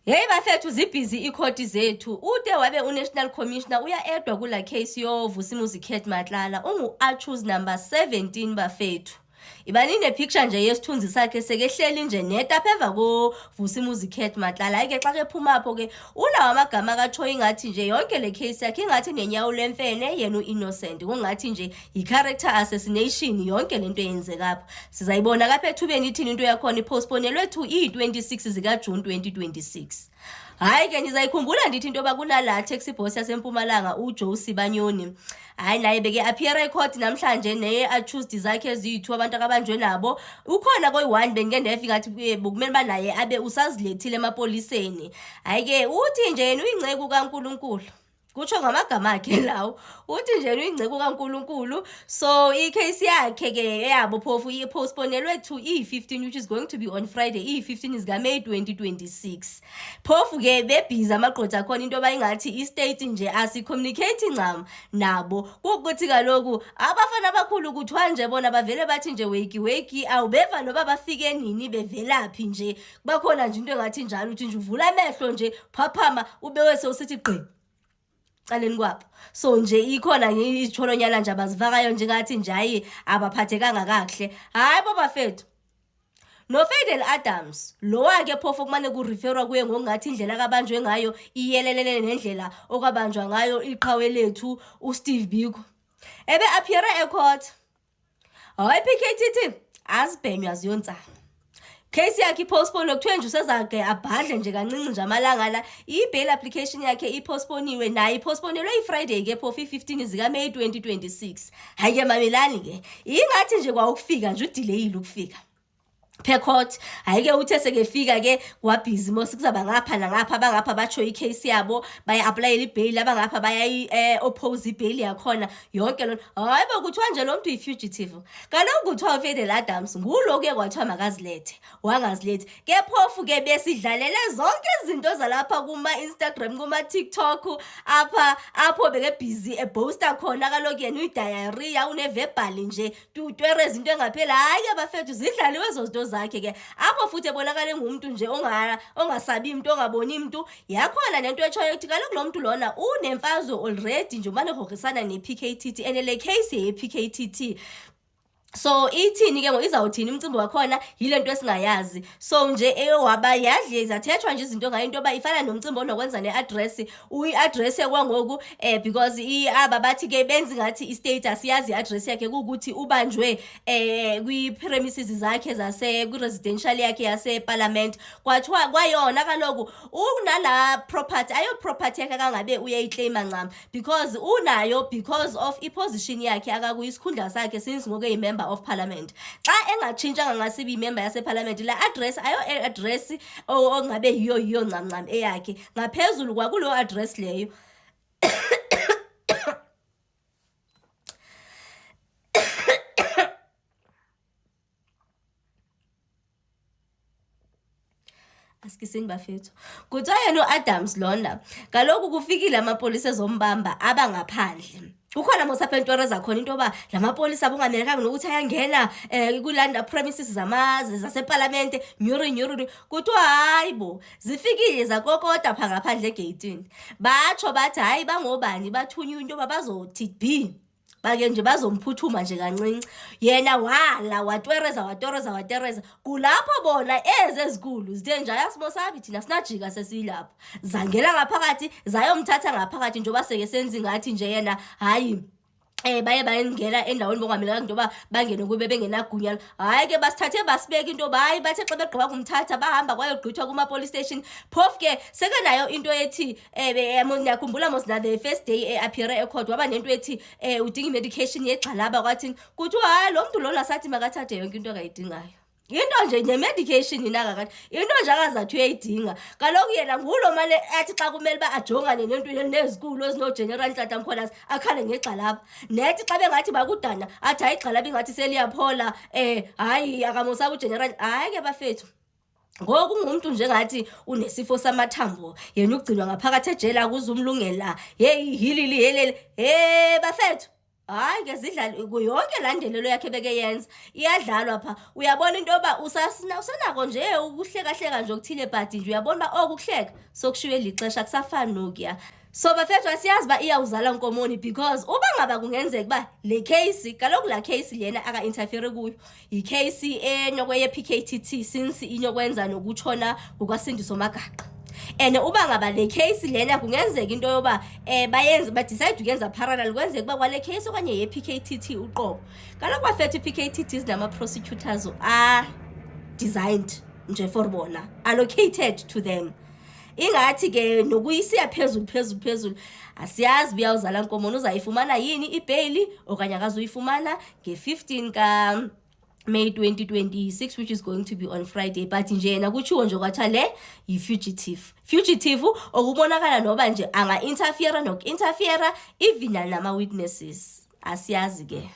Hey bafethu zibhizi ikhodi zethu. Ude wabe uNational Commissioner uya-edwa kula case yoVusimuzi Cat Matlala ungu-accused number 17 bafethu. Ibani nepicture nje yesithunzi sakhe sekehleli nje netapha emva koVusimuzi Cat Matlala. Hayi-ke xa kephuma apho ke unawo amagama akatsho ingathi nje yonke le case yakhe ingathi nenyawo lemfene yena u-innocent. Kungathi nje yi-character assassination yonke lento eyenzeka apho. Sizayibona kapha ethubeni ithini into yakhona ipostponelwe to i-26 zikaJune 2026. Hayi ke nizayikhumbula ndithi into yoba kunala taxi boss yaseMpumalanga uJoe Sibanyoni. Hayi naye beke appear court namhlanje ne-accused zakhe ezithu abantu akabanjwe nabo. Ukhona koyi-1 bengike ndefika ngathi bokumele ba naye abe usazilethile emapoliseni. Hayi ke uthi nje yena uyingceku kaNkulunkulu. Kutsho ngamagama akhe lawo. Uthi nje uyingceku kaNkulunkulu. So i-case yakhe ke eyabo phofu i-postponelwe to i-15 which is going to be on Friday. I-15 zikaMay 2026. Phofu ke bebhizi amagqwetha khona into bayingathi i-state nje asi-communicate ncam nabo. Kukuthi kaloku abafana abakhulu kuthiwa nje bona bavele bathi nje weki awubeva noba bafike nini bevelaphi nje. Bakhona nje into engathi njalo uthi nje uvula amehlo nje phaphama ubewe sewusithi gqi caleni kwapho. So nje ikhona izitholonyana nje abazifakayo nje ngathi nje hayi abaphathekanga kahle. Hayi bafethu noFadel Adams lo wake phofu kumane kureferwa kuye ngokungathi indlela akabanjwe ngayo iyelelene nendlela okwabanjwa ngayo iqhawe lethu uSteve Biko ebe appear ecourt. Hayi PKTT azibhenywa ziyontsana. Case yakhe postpone kuthiwe nje usezake abhadle nje kancinci nje amalanga la. I-bail application yakhe ipostponiwe nayo ipostponelwe i-Friday ke phofu i-15 zikaMay 2026. Hayi ke mamelani ke ingathi nje kwawukufika nje udelayile ukufika court. Hayi ke uthe sekefika ke kwabhizi mos kuzaba ngapha nangapha abangapha batsho i-case yabo baya-applyela i-bail abangapha baya-oppose i-bail yakhona yonke lona. Hayi kuthiwa nje lo muntu yi-fugitive. Kaloku kuthiwa uFadel Adams ngulo-ke kwathiwa makazilethe wangazilethi ke phofu ke besidlalele zonke izinto zalapha kuma-Instagram kuma-TikTok apho bekebhizi ebhosta khona. Kaloku yena uyi-diarrhea une-verbal nje tutwere zinto engapheli. Hayi ke bafethu zidlaliwe ezo zinto zakhe ke apho futhi ebonakala ngumuntu nje ongasabi umuntu ongaboni umuntu. Yakhona nento etshoyo ukuthi kaloku lo muntu lona unemfazwe already nje umane ehogisana ne-PKTT and le case ye-PKTT. So ithini ke izawuthini umcimbi wakhona yilento esingayazi. So nje waba yadle zathethwa nje izinto ngayo into ba ifana nomcimbi onokwenza ne-address uyi-address ekwangoku because aba bathi ke benzi ngathi i-status yazi i-address yakhe ukuthi ubanjwe kwi-premises zakhe kwi-residential yakhe yase-Parliament. Kwathiwa kwayona kaloku unala property ayo property yakhe kangabe uyayiclaima ncam because unayo because of i-position yakhe akakuyisikhundla sakhe since ngokuyi-member of Parliament. Xa engatshintshanga ngasibi member yase-Parliament la address ayo address ongabe yiyo ncam eyakhe ngaphezulu kwakulo address leyo. Asikisini bafethu kuthiwa yena u-Adams lona kaloku kufikile amapolisa ezombamba abangaphandle. Kukhona mosapentwere zakhona into yoba la mapolisa abungamelekanga nokuthi ayangena kulanda premises zaseParliament nyuri. Kuthiwa hayi bo zifikile zakokota pha ngaphandle egeyitini. Batsho bathi hayi bangobani bathunywa into yoba bazothi b bake nje bazomphuthuma nje kancinci. Yena wala watereza kulapho bona ezezikulu zithe nje ayasimosabi thina sinajika sesilapha zangela ngaphakathi zayomthatha ngaphakathi njengoba seke senzi ngathi nje yena hayi baye bayengena endaweni bongamelanga into yoba bangene kube bengenagunya. Hayi ke basithathe basibeka into yoba hayi bathe xa begqiba kumthatha bahamba kwayogqithwa kuma-police station. Phofu ke sekenayo into ethi ngiyakhumbula mos na the first day appear ecourt waba nento ethi udinga i-medication yegxalaba kwathini. Kuthiwa hayi lo muntu lona sathi makathathe yonke into akayidingayo. Into nje ne-medication inakakathi into nje akazathi uyayidinga. Kaloku yena ngulo mane athi xa kumele uba ajongane nento nezikulu ezino-General Nhlanhla Mkhwanazi akhale ngegxalaba. Nethi xa bengathi bakudana athi hayi igxalaba ingathi seliyaphola hayi akamosabi uGeneral. Hayi ke bafethu ngoku ngumuntu nje ngathi unesifo samathambo yena ukugcinwa ngaphakathi ejele akuzumlungela. Hey hilili helele bafethu Hayi ke zidlala yonke la ndelelo yakhe bekeyenza iyadlalwa pha. Uyabona into yoba usanako nje ukuhlekahleka nje okuthile but nje uyabona uba oku kuhleka sokushiywe lixesha akusafani nokuya. So bafethu asiyazi uba iyawuzala Nkomoni because uba ngaba kungenzeka uba le case kaloku laa case lena aka-interfere kuyo yi-case enokwe ye-PKTT since inokwenza nokutshona kukwaSindiso Magaqa. And uba ngaba le case lena kungenzeka into yoba badicide ukuyenza parallel kwenzeka uba kwale case okanye ye-PKTT uqobo. Kaloku bafethu i-PKTT zinama-prosecutors designed nje for bona, allocated to them. Ingathi ke nokuyisiya phezulu asiyazi buyawuzala Nkomoni uzayifumana yini ibhayili okanye akazuyifumana nge-15 ka May 2026, which is going to be on Friday. But nje yena kutshiwo nje kwathiwa le yi-fugitive okubonakala noba nje anga-interfere noku-interfere even nama-witnesses asiyazi ke.